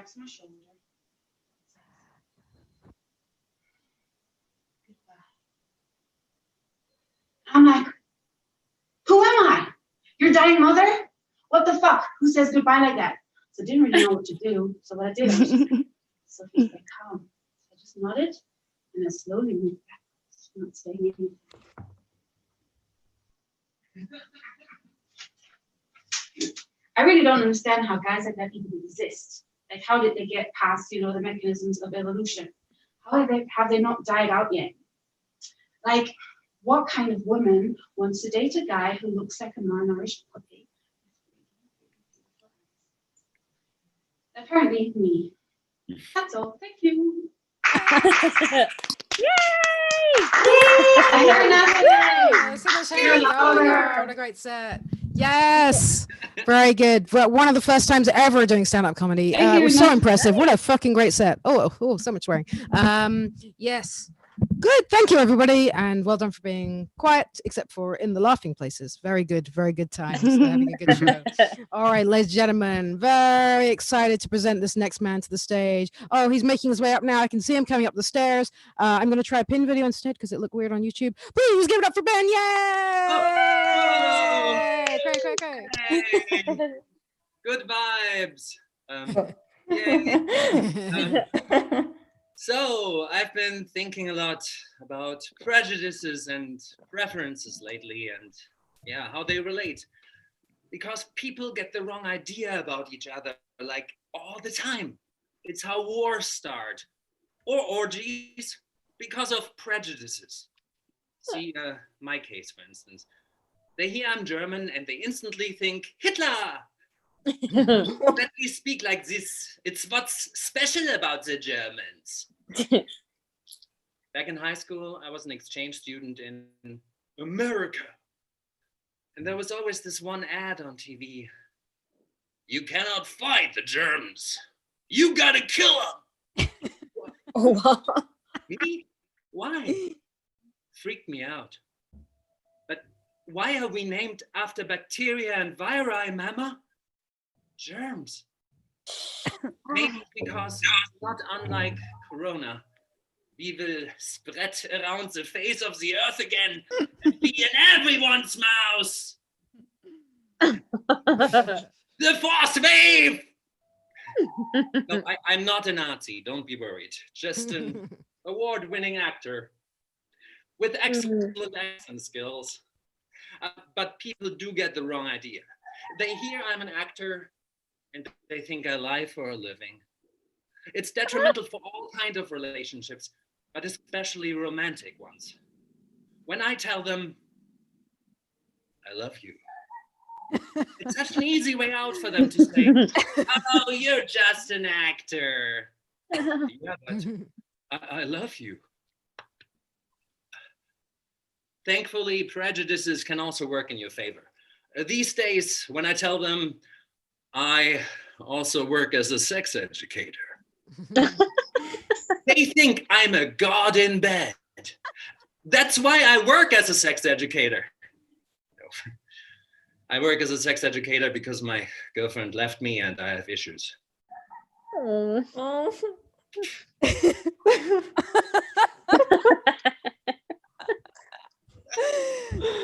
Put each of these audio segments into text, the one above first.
taps my shoulder. Goodbye. I'm like, who am I? Your dying mother? What the fuck? Who says goodbye like that? So I didn't really know what to do. So what I did, I was just like, Sophie, stay calm. So I just nodded and then slowly moved backwards, not saying anything. I really don't understand how guys like that even exist. Like, how did they get past, the mechanisms of evolution? How have they not died out yet? Like, what kind of woman wants to date a guy who looks like a malnourished puppy? Apparently, me. That's all. Thank you. Yay! What a great set. Yes, very good. Well, one of the first times ever doing stand-up comedy. It was so impressive. What a fucking great set. Oh, so much swearing. Yes. Good. Thank you, everybody. And well done for being quiet, except for in the laughing places. Very good times. Having a good show. All right, ladies and gentlemen, very excited to present this next man to the stage. Oh, he's making his way up now. I can see him coming up the stairs. I'm going to try a pin video instead because it looked weird on YouTube. Please give it up for Ben. Yay! Great. Good vibes. Yay. So I've been thinking a lot about prejudices and preferences lately, and how they relate, because people get the wrong idea about each other, like, all the time. It's how wars start, or orgies, because of prejudices. See, my case, for instance. They hear I'm German and they instantly think Hitler. Let me speak like this. It's what's special about the Germans. Back in high school, I was an exchange student in America. And there was always this one ad on TV. You cannot fight the Germans. You gotta kill them. Oh, wow. Me? Why? Freaked me out. But why are we named after bacteria and viri, mama? Germs. Maybe because, not unlike Corona, we will spread around the face of the earth again and be in everyone's mouth. The fourth wave! No, I'm not a Nazi, don't be worried. Just an award-winning actor with excellent accent skills. But people do get the wrong idea. They hear I'm an actor and they think I lie for a living. It's detrimental for all kinds of relationships, but especially romantic ones. When I tell them, I love you, it's such an easy way out for them to say, oh, you're just an actor. Yeah, but I love you. Thankfully, prejudices can also work in your favor. These days, when I tell them, I also work as a sex educator, they think I'm a god in bed. That's why I work as a sex educator. No. I work as a sex educator because my girlfriend left me and I have issues. Oh.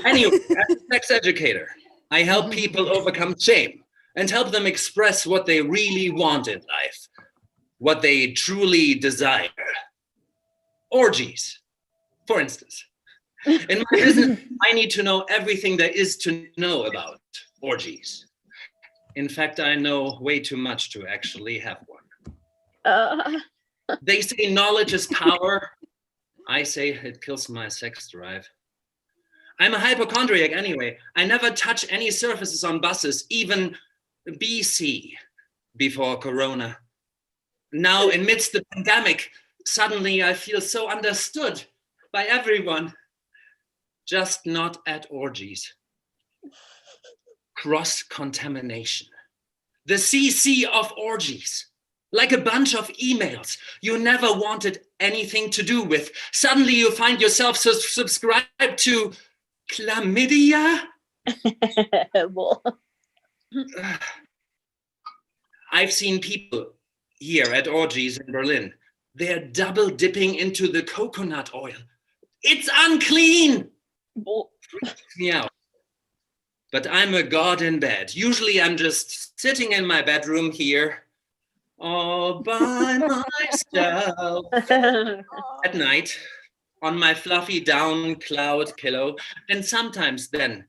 Anyway, as a sex educator, I help people overcome shame and help them express what they really want in life, what they truly desire. Orgies, for instance. In my business, I need to know everything there is to know about orgies. In fact, I know way too much to actually have one. They say knowledge is power. I say it kills my sex drive. I'm a hypochondriac anyway. I never touch any surfaces on buses, even BC, before Corona. Now, amidst the pandemic, suddenly I feel so understood by everyone. Just not at orgies. Cross-contamination. The CC of orgies. Like a bunch of emails you never wanted anything to do with. Suddenly you find yourself subscribed to chlamydia. I've seen people here at orgies in Berlin, they're double dipping into the coconut oil. It's unclean. Freaks me out. But I'm a god in bed. Usually I'm just sitting in my bedroom here, all by myself at night on my fluffy down cloud pillow. And sometimes then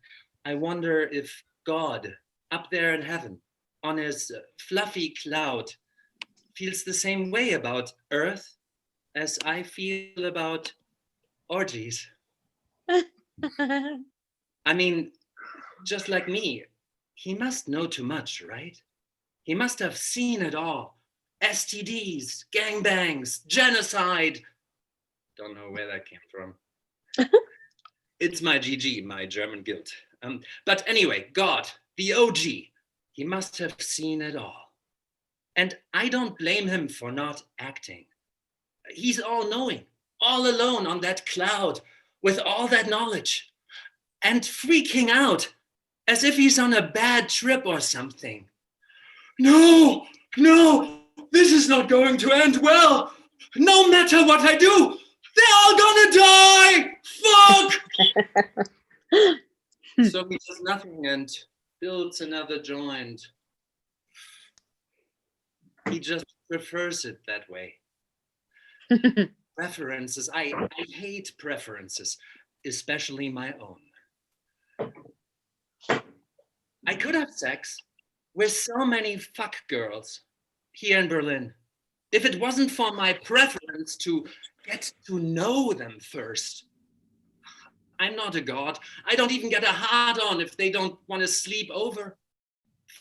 I wonder if God up there in heaven on his fluffy cloud feels the same way about Earth as I feel about orgies. I mean, just like me, he must know too much, right? He must have seen it all. STDs, gangbangs, genocide. Don't know where that came from. It's my GG, my German guilt. But anyway, God, the OG, he must have seen it all. And I don't blame him for not acting. He's all-knowing, all alone on that cloud with all that knowledge and freaking out as if he's on a bad trip or something. No, this is not going to end well. No matter what I do, they're all gonna die. Fuck! So he does nothing and builds another joint. He just prefers it that way. Preferences, I hate preferences, especially my own. I could have sex with so many fuck girls here in Berlin if it wasn't for my preference to get to know them first. I'm not a god. I don't even get a hard on if they don't want to sleep over.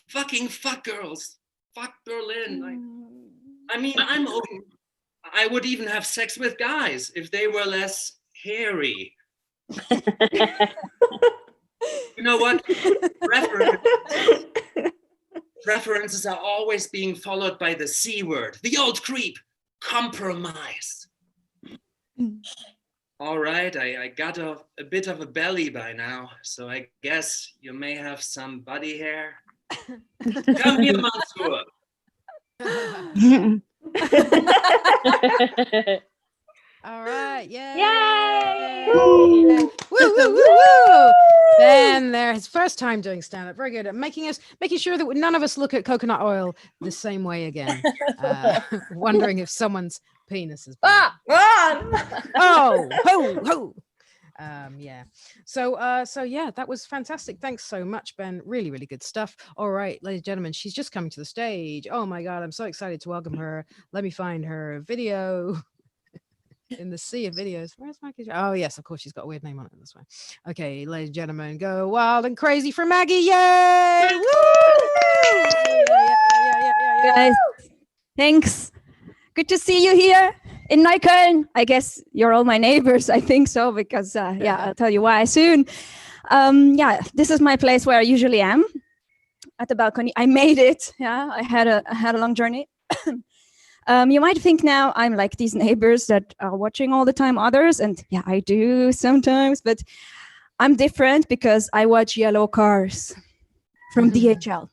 Fucking fuck girls. Fuck Berlin. I mean, I'm open. I would even have sex with guys if they were less hairy. You know what? Preferences are always being followed by the C word, the old creep, compromise. All right, I got a bit of a belly by now, so I guess you may have some body hair. Come here, Mansour. All right, yay! Yay! Woo, woo, woo, woo! Ben there, his first time doing stand-up. Very good at making sure that none of us look at coconut oil the same way again. Wondering if someone's penis is. Run! Oh, ho, ho. Yeah. So yeah, that was fantastic. Thanks so much, Ben. Really, really good stuff. All right, ladies and gentlemen, she's just coming to the stage. Oh my God, I'm so excited to welcome her. Let me find her video. In the sea of videos. Where's Maggie? Oh yes, of course she's got a weird name on it this way. Okay, ladies and gentlemen, go wild and crazy for Maggie. Yay! Woo! Yeah. Guys, thanks. Good to see you here in Neukölln. I guess you're all my neighbors. I think so because I'll tell you why soon. This is my place where I usually am at the balcony. I made it. Yeah, I had a long journey. You might think now I'm like these neighbors that are watching all the time others, and yeah, I do sometimes, but I'm different because I watch yellow cars from DHL.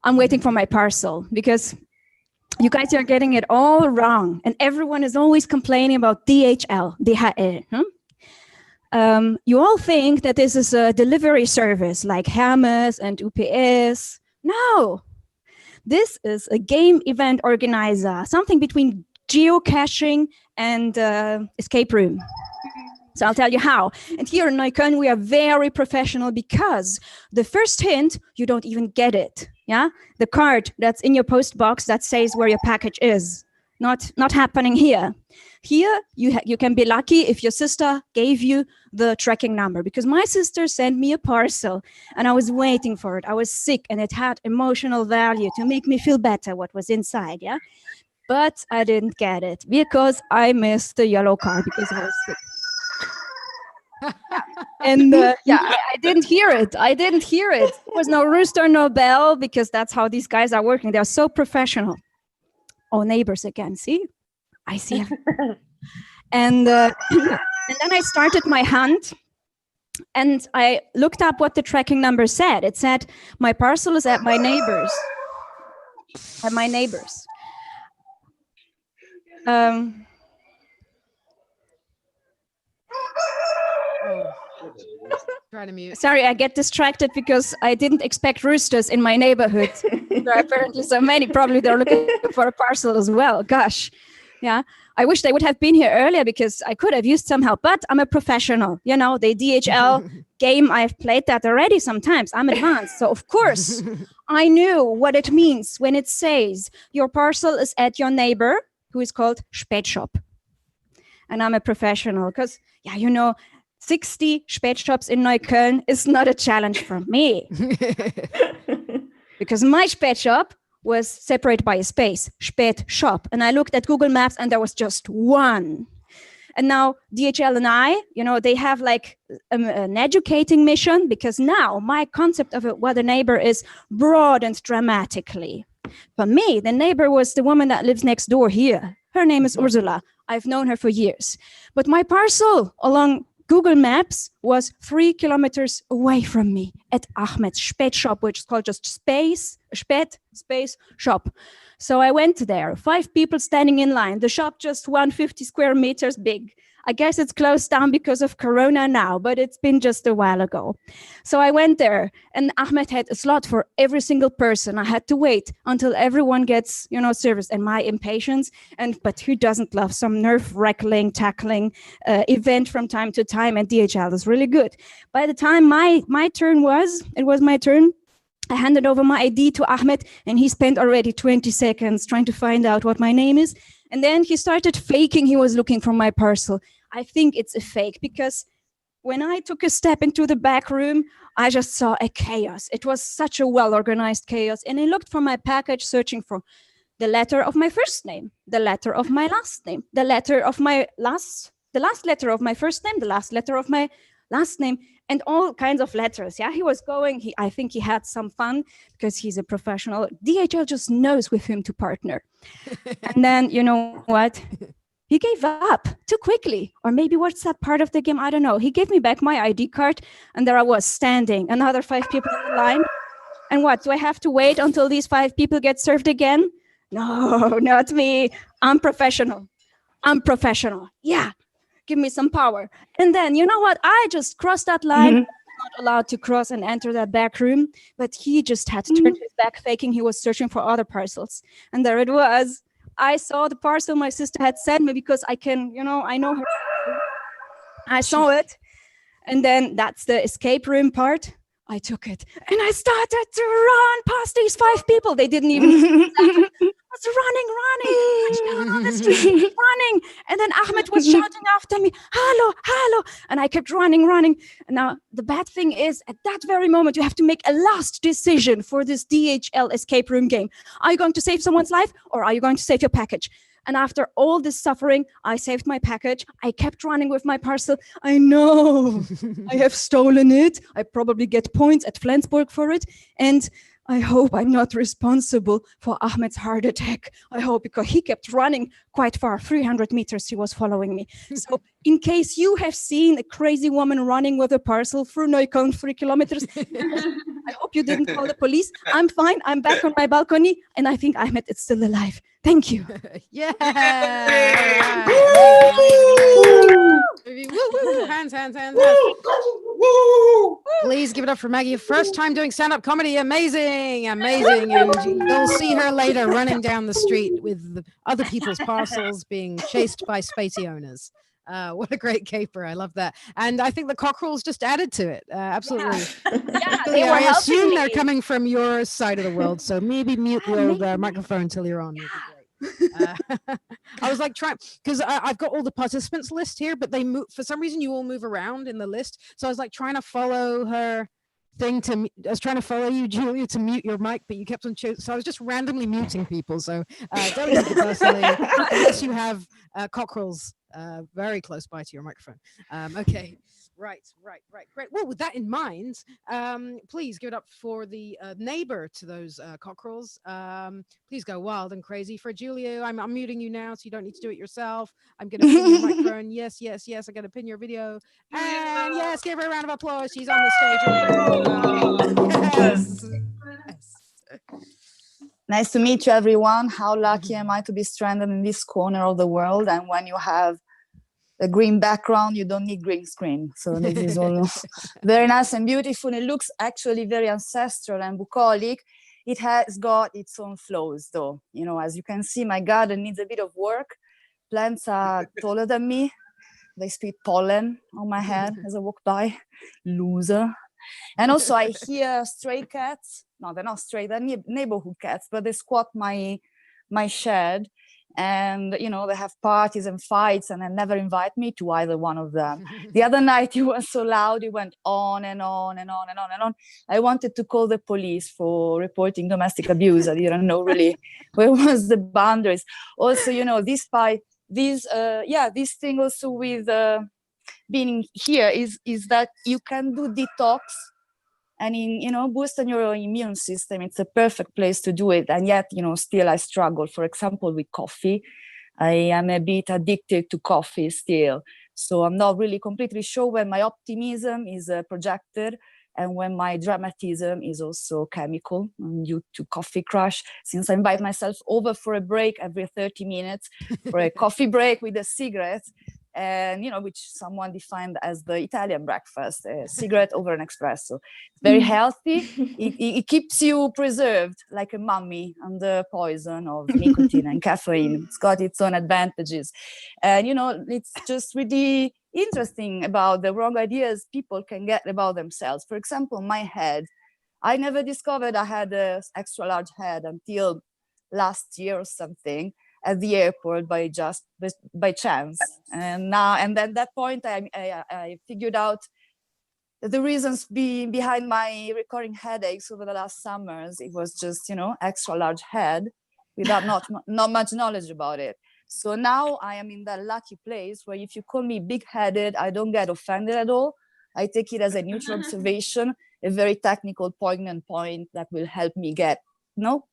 I'm waiting for my parcel because you guys are getting it all wrong, and everyone is always complaining about DHL. You all think that this is a delivery service like Hermes and UPS. No. This is a game event organizer, something between geocaching and escape room. So I'll tell you how. And here in Neukölln, we are very professional because the first hint, you don't even get it. Yeah, the card that's in your post box that says where your package is. Not happening here. Here, you can be lucky if your sister gave you the tracking number, because my sister sent me a parcel and I was waiting for it. I was sick and it had emotional value to make me feel better what was inside, yeah? But I didn't get it because I missed the yellow card because I was sick. And I didn't hear it. There was no rooster, no bell, because that's how these guys are working. They're so professional. Oh, neighbors again, see? I see. And then I started my hunt and I looked up what the tracking number said. It said, my parcel is at my neighbors. Um, Oh, try to mute. sorry, I get distracted because I didn't expect roosters in my neighborhood. There are apparently so many. Probably they're looking for a parcel as well. Gosh, yeah. I wish they would have been here earlier because I could have used some help. But I'm a professional. You know, the DHL game, I've played that already sometimes. I'm advanced. So, of course, I knew what it means when it says your parcel is at your neighbor, who is called Spätshop. And I'm a professional because, yeah, you know, 60 Spätshops in Neukölln is not a challenge for me. Because my Spätshop was separated by a space, Spätshop. And I looked at Google Maps and there was just one. And now DHL and I, you know, they have like an educating mission, because now my concept of what a neighbor is broadened dramatically. For me, the neighbor was the woman that lives next door here. Her name is Ursula. I've known her for years. But my parcel along Google Maps was 3 kilometers away from me at Ahmed's Spätshop, which is called just space shop. So I went there, 5 people standing in line. The shop just 150 square meters big. I guess it's closed down because of Corona now, but it's been just a while ago. So I went there and Ahmed had a slot for every single person. I had to wait until everyone gets, you know, service, and my impatience. But who doesn't love some nerve-wracking, tackling event from time to time? And DHL is really good. By the time my turn was, it was my turn, I handed over my ID to Ahmed and he spent already 20 seconds trying to find out what my name is. And then he started faking he was looking for my parcel. I think it's a fake because when I took a step into the back room, I just saw a chaos. It was such a well-organized chaos. And I looked for my package, searching for the letter of my first name, the letter of my last name, the last letter of my first name, the last letter of my last name, and all kinds of letters. Yeah, he was going, I think he had some fun because he's a professional. DHL just knows with whom to partner. And then, you know what? He gave up too quickly. Or maybe what's that part of the game? I don't know. He gave me back my ID card and there I was standing, another 5 people in the line. And what, do I have to wait until these 5 people get served again? No, not me. I'm professional. Yeah. Give me some power. And then, you know what? I just crossed that line. Not allowed to cross and enter that back room, but he just had to turn his back, faking he was searching for other parcels. And there it was. I saw the parcel my sister had sent me because I can, you know, I know her. I saw it. And then that's the escape room part. I took it and I started to run past these 5 people. They didn't even I was running on the street, running. And then Ahmed was shouting after me, hello. And I kept running. And now the bad thing is at that very moment, you have to make a last decision for this DHL escape room game. Are you going to save someone's life or are you going to save your package? And after all this suffering, I saved my package. I kept running with my parcel. I know I have stolen it. I probably get points at Flensburg for it. And I hope I'm not responsible for Ahmed's heart attack. I hope, because he kept running quite far, 300 meters he was following me. So in case you have seen a crazy woman running with a parcel through Neukölln 3 kilometers, I hope you didn't call the police. I'm fine. I'm back on my balcony. And I think Ahmed is still alive. Thank you. Yeah. Hands. Please give it up for Maggie. First time doing stand-up comedy. Amazing. And you'll see her later running down the street with other people's parcels being chased by spacey owners. What a great caper. I love that. And I think the cockerels just added to it. Absolutely. Yeah, I assume they're coming from your side of the world. So maybe mute the microphone until you're on. I was like trying, because I've got all the participants list here, but they move for some reason. You all move around in the list, so I was like trying to follow her thing I was trying to follow you, Julia, to mute your mic, but you kept on so I was just randomly muting people. So don't take it personally unless you have cockerels very close by to your microphone. Okay. Right. Great. Well, with that in mind, please give it up for the neighbor to those cockerels. Please go wild and crazy. For Julia, I'm muting you now, so you don't need to do it yourself. I'm going to pin your microphone. Yes. I'm going to pin your video. And yes, give her a round of applause. She's on the stage. Yes. Nice to meet you, everyone. How lucky am I to be stranded in this corner of the world? And when you have a green background, you don't need green screen. So this is all very nice and beautiful. It looks actually very ancestral and bucolic. It has got its own flaws, though. You know, as you can see, my garden needs a bit of work. Plants are taller than me. They spit pollen on my head as I walk by. Loser. And also I hear stray cats. No, they're not stray, they're neighborhood cats, but they squat my shed. And, you know, they have parties and fights and they never invite me to either one of them. The other night it was so loud, it went on and on and on and on and on. I wanted to call the police for reporting domestic abuse. I didn't know really where was the boundaries. Also, you know, this thing also with being here is that you can do detox and boosting your immune system. It's a perfect place to do it. And yet, you know, still I struggle, for example, with coffee. I am a bit addicted to coffee still. So I'm not really completely sure when my optimism is projected and when my dramatism is also chemical due to coffee crush, since I invite myself over for a break every 30 minutes for a coffee break with a cigarette, and, you know, which someone defined as the Italian breakfast, a cigarette over an espresso. It's very healthy. It keeps you preserved like a mummy under poison of nicotine and caffeine. It's got its own advantages. And, you know, it's just really interesting about the wrong ideas people can get about themselves. For example, my head. I never discovered I had an extra large head until last year or something at the airport by chance. And then that point I figured out the reasons behind my recurring headaches over the last summers. It was just, you know, extra large head without not much knowledge about it. So now I am in that lucky place where if you call me big-headed, I don't get offended at all. I take it as a neutral observation, a very technical, poignant point that will help me get, you know,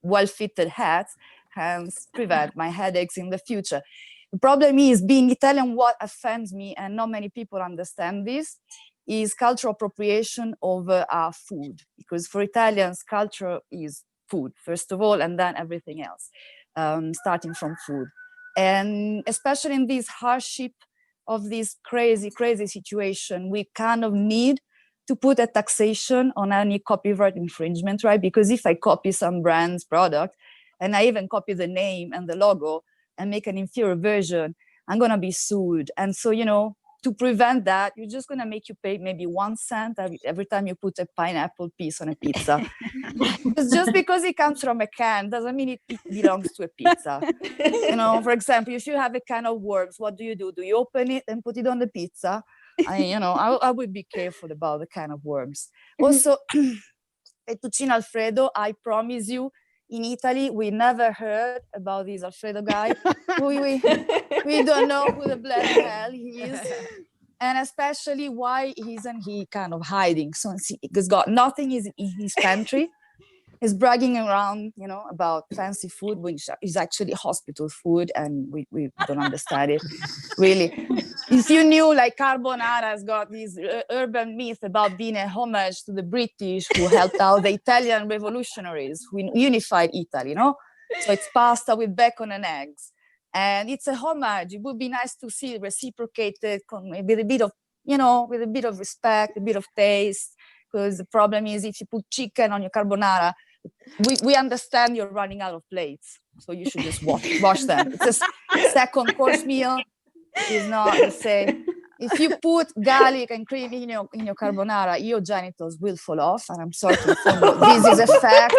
well-fitted hats, hence prevent my headaches in the future. The problem is, being Italian, what offends me, and not many people understand this, is cultural appropriation over our food. Because for Italians, culture is food, first of all, and then everything else, starting from food. And especially in this hardship of this crazy, crazy situation, we kind of need to put a taxation on any copyright infringement, right? Because if I copy some brand's product, and I even copy the name and the logo and make an inferior version, I'm gonna be sued. And so, you know, to prevent that, you're just gonna make you pay maybe 1 cent every time you put a pineapple piece on a pizza. Just because it comes from a can doesn't mean it belongs to a pizza. You know, for example, if you have a can of worms, what do? Do you open it and put it on the pizza? I would be careful about the can of worms. Also, fettuccine Alfredo, I promise you, in Italy, we never heard about this Alfredo guy. we don't know who the bloody hell he is. And especially why isn't he kind of hiding? So he's got nothing in his pantry. He's bragging around, you know, about fancy food, which is actually hospital food, and we don't understand it, really. If you knew, like, carbonara has got this urban myth about being a homage to the British who helped out the Italian revolutionaries who unified Italy, you know? So it's pasta with bacon and eggs. And it's a homage. It would be nice to see it reciprocated with a bit of, you know, with a bit of respect, a bit of taste. Because the problem is, if you put chicken on your carbonara, we understand you're running out of plates, so you should just wash them. It's a second course meal. Is not the same. If you put garlic and cream in your carbonara, your genitals will fall off, and I'm sorry to inform you, this is a fact.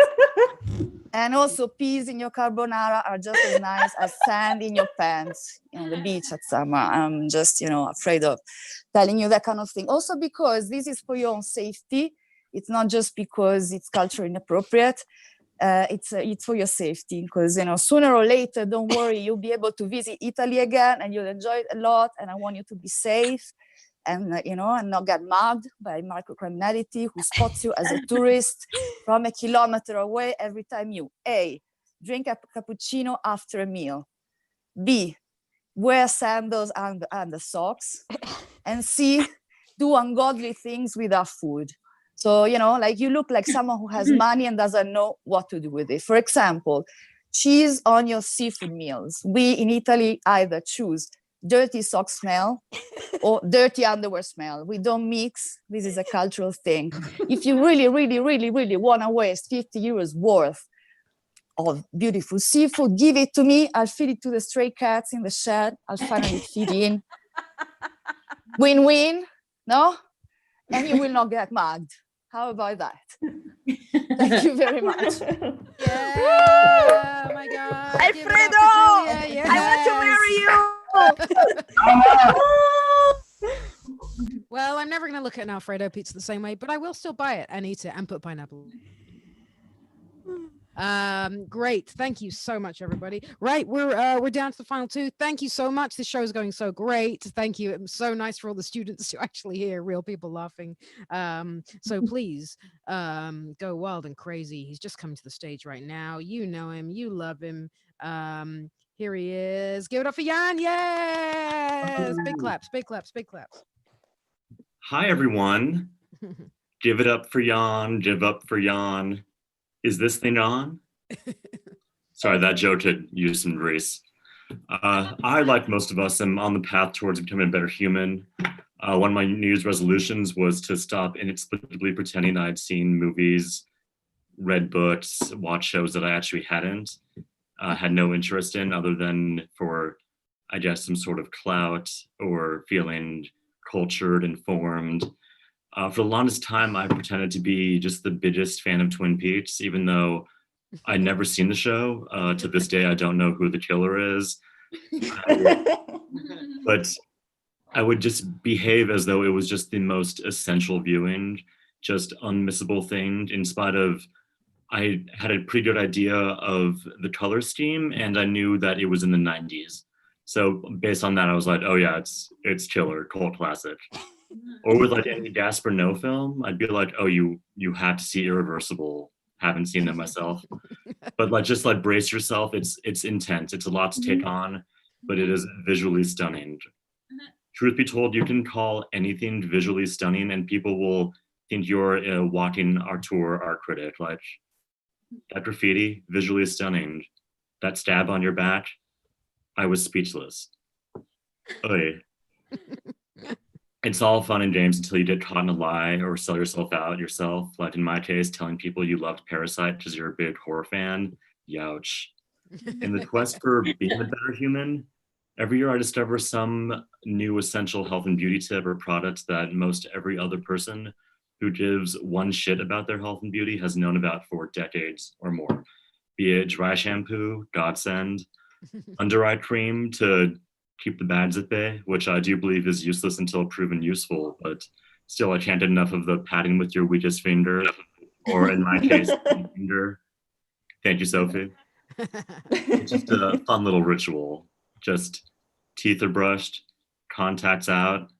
And also, peas in your carbonara are just as nice as sand in your pants on the beach at summer. I'm just, you know, afraid of telling you that kind of thing. Also, because this is for your own safety. It's not just because it's culturally inappropriate. It's for your safety, because, you know, sooner or later, don't worry, you'll be able to visit Italy again, and you'll enjoy it a lot. And I want you to be safe, and you know, and not get mugged by microcriminality who spots you as a tourist from a kilometer away every time you A, drink a cappuccino after a meal, B, wear sandals and the socks, and C, do ungodly things with our food. So, you know, like you look like someone who has money and doesn't know what to do with it. For example, cheese on your seafood meals. We in Italy either choose dirty sock smell or dirty underwear smell. We don't mix. This is a cultural thing. If you really, really, really, really want to waste 50 euros worth of beautiful seafood, give it to me. I'll feed it to the stray cats in the shed. I'll finally feed in. Win-win, no? And you will not get mugged. How about that? Thank you very much. Yeah, oh my God. Give it up Alfredo, for Julia, I want to yes. marry you. Well, I'm never going to look at an Alfredo pizza the same way, but I will still buy it and eat it and put pineapple. Great. Thank you so much, everybody. Right, we're down to the final two. Thank you so much. This show is going so great. Thank you. It was so nice for all the students to actually hear real people laughing. So please go wild and crazy. He's just coming to the stage right now. You know him. You love him. Here he is. Give it up for Jan. Yes. Big claps. Big claps. Big claps. Hi, everyone. Give it up for Jan. Give up for Jan. Is this thing on? Sorry, that joke had used some grace. I, like most of us, am on the path towards becoming a better human. One of my New Year's resolutions was to stop inexplicably pretending I'd seen movies, read books, watched shows that I actually hadn't, had no interest in other than for, I guess, some sort of clout or feeling cultured, informed. For the longest time, I pretended to be just the biggest fan of Twin Peaks, even though I'd never seen the show. To this day, I don't know who the killer is. But I would just behave as though it was just the most essential viewing, just unmissable thing, in spite of I had a pretty good idea of the color scheme, and I knew that it was in the 90s. So based on that, I was like, oh yeah, it's killer, cult classic. Or with like any Gaspar Noé film, I'd be like, oh, you have to see Irreversible. Haven't seen that myself. But like, just like brace yourself. It's intense. It's a lot to take on, but it is visually stunning. Truth be told, you can call anything visually stunning and people will think you're a walking auteur art critic. Like that graffiti, visually stunning. That stab on your back, I was speechless. Oy. It's all fun and games until you get caught in a lie or sell yourself out yourself. Like in my case, telling people you loved Parasite because you're a big horror fan. Youch. In the quest for being a better human, every year I discover some new essential health and beauty tip or product that most every other person who gives one shit about their health and beauty has known about for decades or more. Be it dry shampoo, Godsend, under eye cream to keep the bags at bay, which I do believe is useless until proven useful, but still I can't get enough of the patting with your weakest finger, or in my case, finger. Thank you, Sophie. It's just a fun little ritual. Just teeth are brushed, contacts out,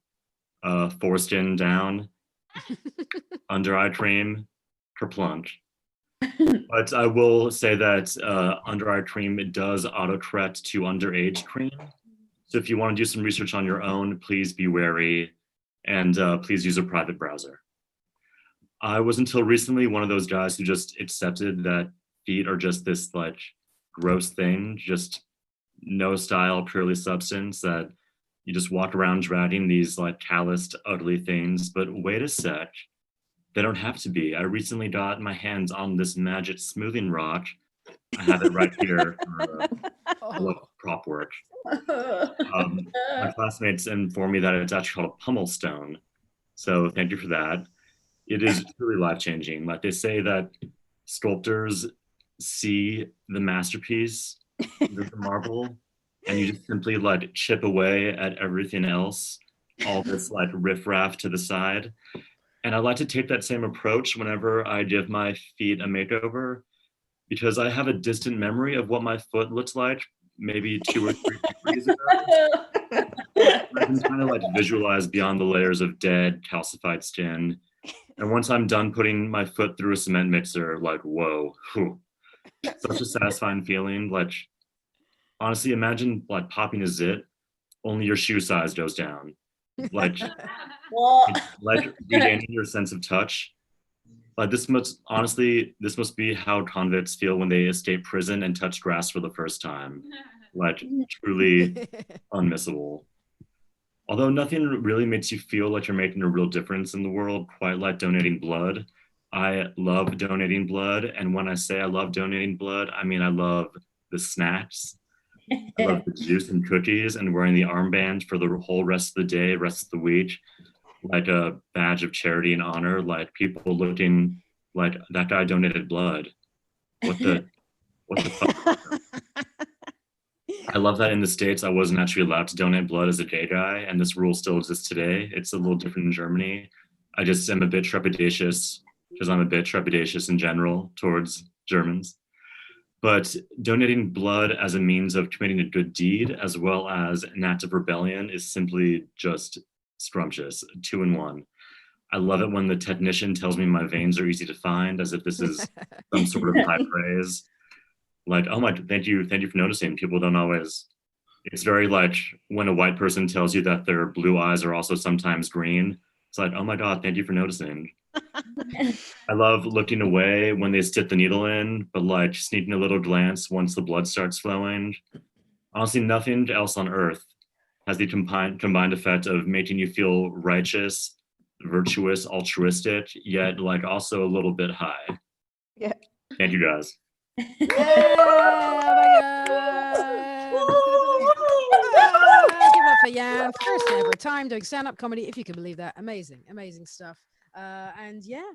foreskin down, under eye cream, kerplunk. But I will say that under eye cream, it does autocorrect to underage cream. So if you want to do some research on your own, please be wary and please use a private browser. I was until recently one of those guys who just accepted that feet are just this like gross thing, just no style, purely substance, that you just walk around dragging these like calloused, ugly things. But wait a sec, they don't have to be. I recently got my hands on this magic smoothing rock. I have it right here for prop work. My classmates informed me that it's actually called a pummel stone. So thank you for that. It is truly life-changing. Like they say that sculptors see the masterpiece with the marble and you just simply like chip away at everything else, all this like riffraff to the side. And I like to take that same approach whenever I give my feet a makeover, because I have a distant memory of what my foot looks like maybe 2 or 3 degrees ago. I can kind of like visualize beyond the layers of dead, calcified skin. And once I'm done putting my foot through a cement mixer, like, whoa, whew, such a satisfying feeling. Like, honestly, imagine like popping a zit, only your shoe size goes down. Like regaining your sense of touch But this must be how convicts feel when they escape prison and touch grass for the first time. Like truly unmissable. Although nothing really makes you feel like you're making a real difference in the world, quite like donating blood. I love donating blood. And when I say I love donating blood, I mean I love the snacks. I love the juice and cookies and wearing the armband for the whole rest of the day, rest of the week, like a badge of charity and honor, like people looking like that guy donated blood. What the fuck? I love that in the States, I wasn't actually allowed to donate blood as a gay guy, and this rule still exists today. It's a little different in Germany. I just am a bit trepidatious, because I'm a bit trepidatious in general towards Germans. But donating blood as a means of committing a good deed, as well as an act of rebellion, is simply just scrumptious, 2 in 1. I love it when the technician tells me my veins are easy to find, as if this is some sort of high praise. Like, oh my, thank you for noticing. People don't always, it's very like when a white person tells you that their blue eyes are also sometimes green. It's like, oh my God, thank you for noticing. I love looking away when they stick the needle in, but like sneaking a little glance once the blood starts flowing. Honestly, nothing else on earth has the combined effect of making you feel righteous, virtuous, altruistic, yet like also a little bit high. Yeah. Thank you guys. Yeah, give it up for Jan, first ever time doing stand-up comedy, if you can believe that. Amazing stuff. And yeah,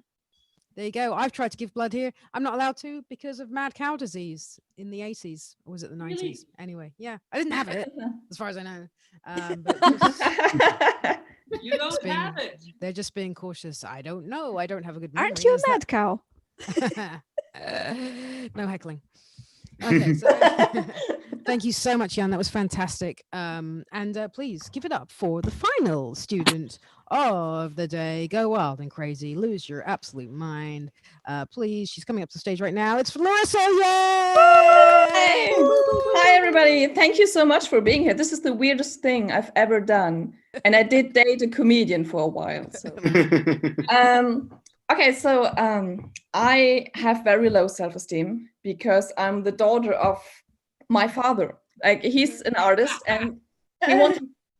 there you go. I've tried to give blood here. I'm not allowed to because of mad cow disease in the 80s, or was it the 90s? Really? Anyway, yeah, I didn't have it as far as I know. But You don't have it. they're just being cautious. I don't know. I don't have a good memory. Aren't you Is a mad cow? no heckling. Okay, so thank you so much, Jan. That was fantastic. And please give it up for the final student of the day. Go wild and crazy. Lose your absolute mind. Please, she's coming up to the stage right now. It's Larissa. Yay! Hi, everybody. Thank you so much for being here. This is the weirdest thing I've ever done. And I did date a comedian for a while. So. Okay, so I have very low self-esteem because I'm the daughter of my father. Like, he's an artist, and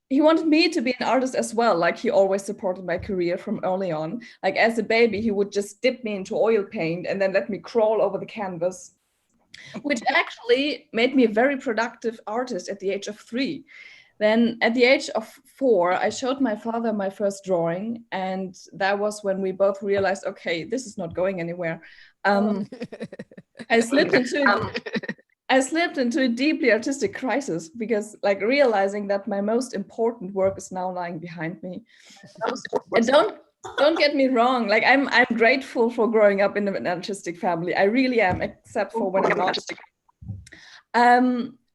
he wanted me to be an artist as well. Like, he always supported my career from early on. Like, as a baby, he would just dip me into oil paint and then let me crawl over the canvas, which actually made me a very productive artist at the age of 3. Then at the age of 4, I showed my father my first drawing, and that was when we both realized, okay, this is not going anywhere. I slipped into a deeply artistic crisis because, like, realizing that my most important work is now lying behind me. And don't get me wrong, like, I'm grateful for growing up in an artistic family. I really am, except for when I'm not.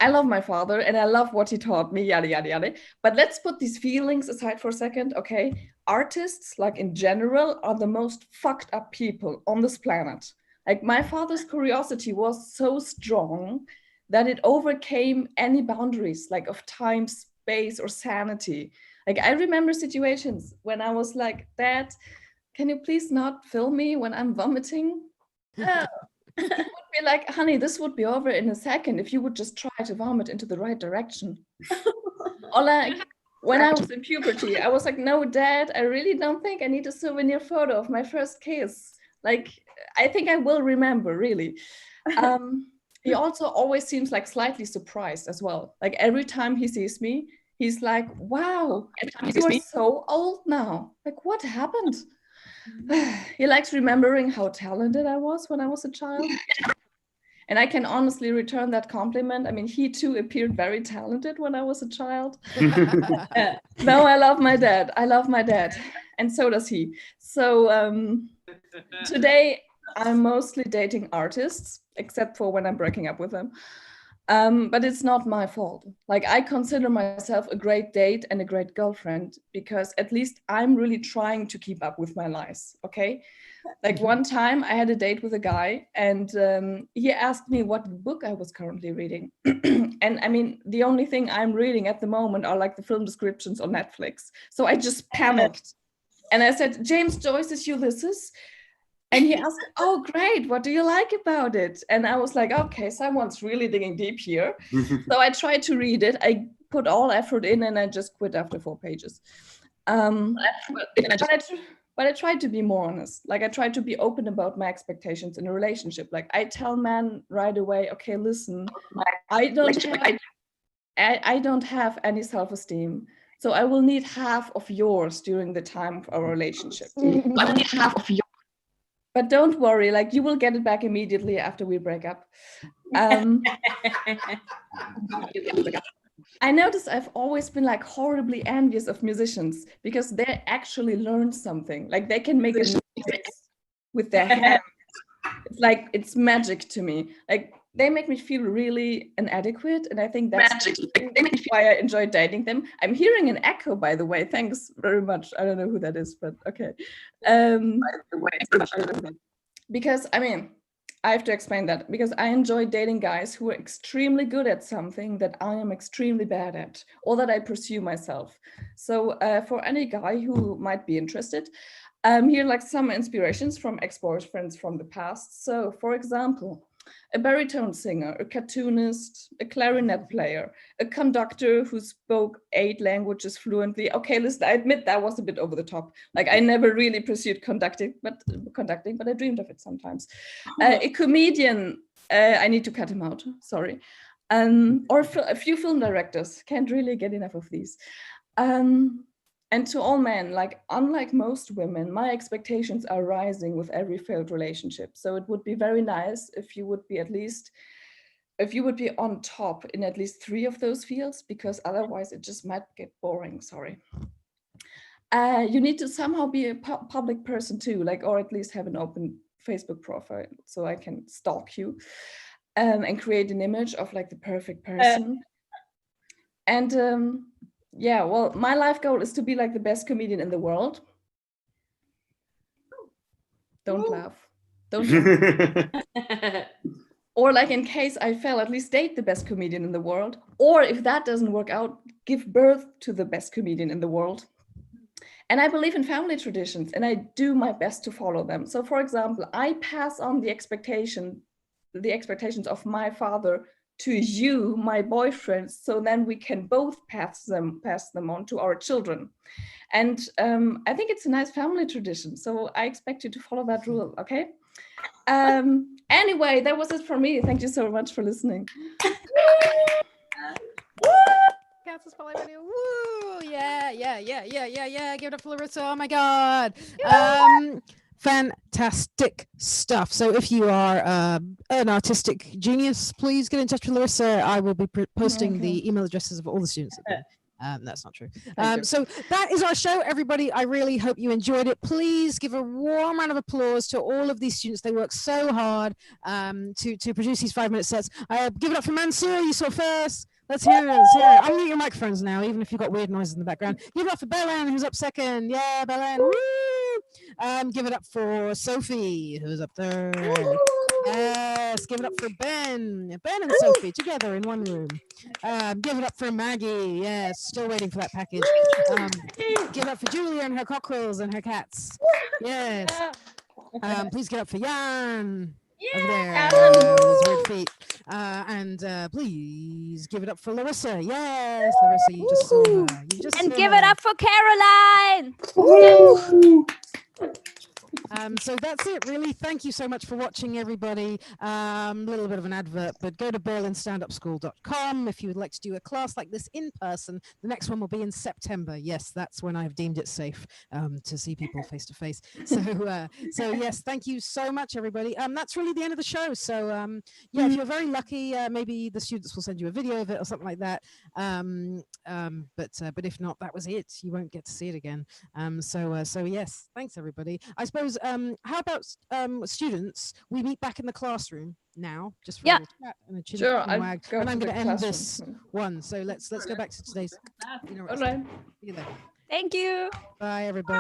I love my father and I love what he taught me, yada, yada, yada. But let's put these feelings aside for a second, okay? Artists, like, in general, are the most fucked up people on this planet. Like, my father's curiosity was so strong that it overcame any boundaries, like, of time, space, or sanity. Like, I remember situations when I was like, Dad, can you please not film me when I'm vomiting? He would be like, honey, this would be over in a second if you would just try to vomit into the right direction. Or like, when I was in puberty, I was like, no, Dad, I really don't think I need a souvenir photo of my first kiss. Like, I think I will remember, really. He also always seems like slightly surprised as well. Like, every time he sees me, he's like, wow, you are so old now. Like, what happened? He likes remembering how talented I was when I was a child. And I can honestly return that compliment. I mean, he too appeared very talented when I was a child. No, I love my dad. And so does he. So today I'm mostly dating artists, except for when I'm breaking up with them. But it's not my fault. Like, I consider myself a great date and a great girlfriend because at least I'm really trying to keep up with my lies, okay? Like, one time I had a date with a guy and he asked me what book I was currently reading. And I mean, the only thing I'm reading at the moment are like the film descriptions on Netflix. So I just panicked. And I said, James Joyce's Ulysses. And he asked, oh, great, what do you like about it? And I was like, okay, someone's really digging deep here. So I tried to read it. I put all effort in and I just quit after 4 pages. But I tried to be more honest. Like I tried to be open about my expectations in a relationship. Like I tell men right away, okay, listen, I don't have any self-esteem. So I will need half of yours during the time of our relationship. But don't worry, like you will get it back immediately after we break up. I noticed I've always been like horribly envious of musicians because they actually learn something. Like they can make a music with their hands. It's like it's magic to me. Like they make me feel really inadequate, and I think that's why I enjoy dating them. I'm hearing an echo, by the way. Thanks very much. I don't know who that is, but okay. Because I mean, I have to explain that because I enjoy dating guys who are extremely good at something that I am extremely bad at, or that I pursue myself. So for any guy who might be interested, here are like some inspirations from ex-boyfriends from the past. So for example, a baritone singer, a cartoonist, a clarinet player, a conductor who spoke 8 languages fluently. Okay, listen, I admit that was a bit over the top. Like I never really pursued conducting, but I dreamed of it sometimes. A comedian, I need to cut him out, sorry. Or a few film directors, can't really get enough of these. And to all men, like unlike most women, my expectations are rising with every failed relationship. So it would be very nice if you would be on top in at least 3 of those fields, because otherwise it just might get boring, sorry. You need to somehow be a public person too, like, or at least have an open Facebook profile so I can stalk you and create an image of like the perfect person. And yeah, well, my life goal is to be like the best comedian in the world. Don't laugh. Don't laugh. Or like in case I fail, at least date the best comedian in the world. Or if that doesn't work out, give birth to the best comedian in the world. And I believe in family traditions and I do my best to follow them. So for example, I pass on the expectations of my father to you, my boyfriend, so then we can both pass them on to our children. And I think it's a nice family tradition. So I expect you to follow that rule, okay? Anyway, that was it for me. Thank you so much for listening. Cancel spotlight video. Woo! Yeah. Give it up for Larissa. Oh my God. Fantastic stuff. So if you are an artistic genius, please get in touch with Larissa. I will be posting the email addresses of all the students. That's not true. So that is our show, everybody. I really hope you enjoyed it. Please give a warm round of applause to all of these students. They work so hard to produce these 5-minute sets. Give it up for Mansoor. You saw first. Let's hear it. Unmute your microphones now, even if you've got weird noises in the background. Give it up for Belen, who's up second. Yeah, Belen. Woo! Give it up for Sophie, who's up third. Yes, give it up for Ben and Sophie together in one room. Give it up for Maggie. Yes, still waiting for that package. Give it up for Julia and her cockerels and her cats. Yes. Please give it up for Jan. Over there, with his weird feet. And please give it up for Larissa. Yes, Larissa, you just saw her. And give it up for Caroline. So that's it, really. Thank you so much for watching, everybody. A little bit of an advert, but go to berlinstandupschool.com if you would like to do a class like this in person. The next one will be in September. Yes, that's when I've deemed it safe to see people face to face. So yes, thank you so much, everybody. That's really the end of the show. So yeah, if you're very lucky, maybe the students will send you a video of it or something like that. But if not, that was it. You won't get to see it again. So yes, thanks, everybody. I suppose, how about students? We meet back in the classroom now, just for a little chat and a chin wag. And I'm going to end this one. So let's go back to today's. All right. See you there. Thank you. Bye, everybody.